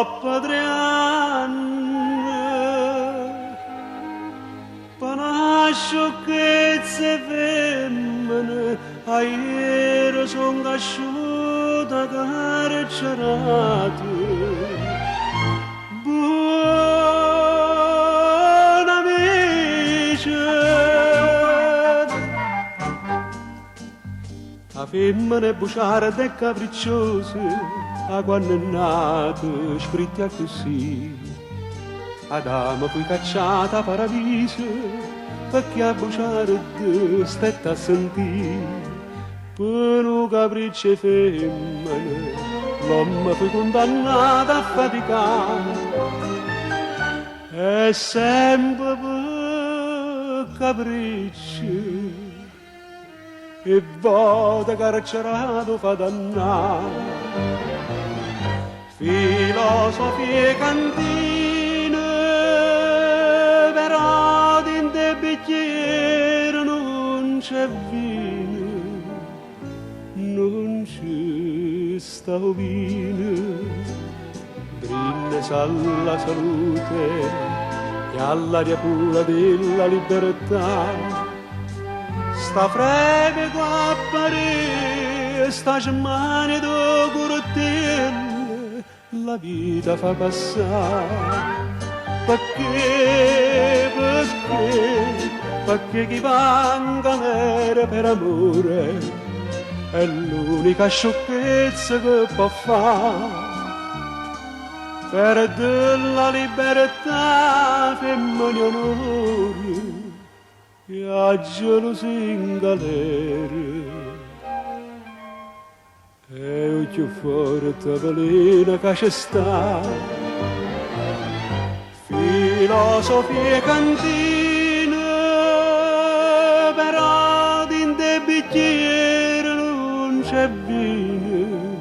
troppo Adrian, pana sciocchezze femmine, a ieri son cresciuta carcerata. Buon amici, la femmina è buciarda e capricciosa, a quando è nato scritti a così. Adamo fu cacciata a paradiso perché a buciarda stetta a sentire. Per un capriccio femmine l'uomo fu condannato a faticare. E sempre per capriccio e vota carcerato fa dannare. Filosofie cantine, però in te bicchiere non c'è vino, non ci sta vino. Brindisi alla salute e all'aria pura della libertà. Sta freve qua pare, sta smane do curtelle, la vita fa passare. Perché chi vanga nera per amore è l'unica sciocchezza che può fare. Per la libertà femmine onore e a gelosia in galera. E occhio forte velena che c'è sta, filosofie cantine, però in te bicchiere non c'è vino,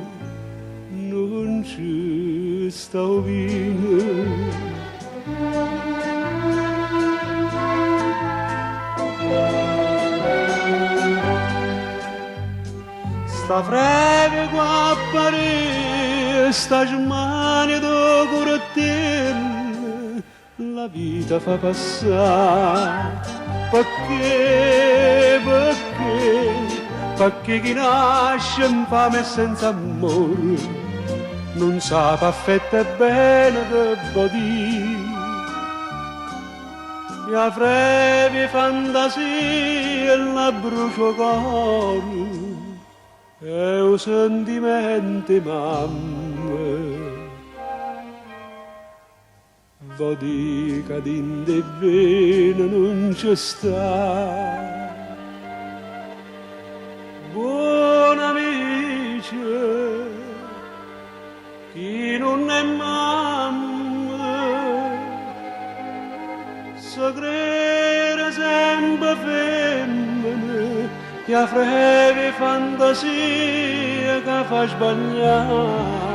non ci sta vino. Sta freve qua pare, sta smania do curtelle, la vita fa passare. Perché chi nasce in fame e senza amore non sa affetta bene debbo dire. Mia freve fantasia la brucio cuore e un sentimento mamma. Vo dica d'inde veno non ci sta. Buon amici, chi non è mamma, se crede sempre femmine, che a freve fantasia che fa sbagliare.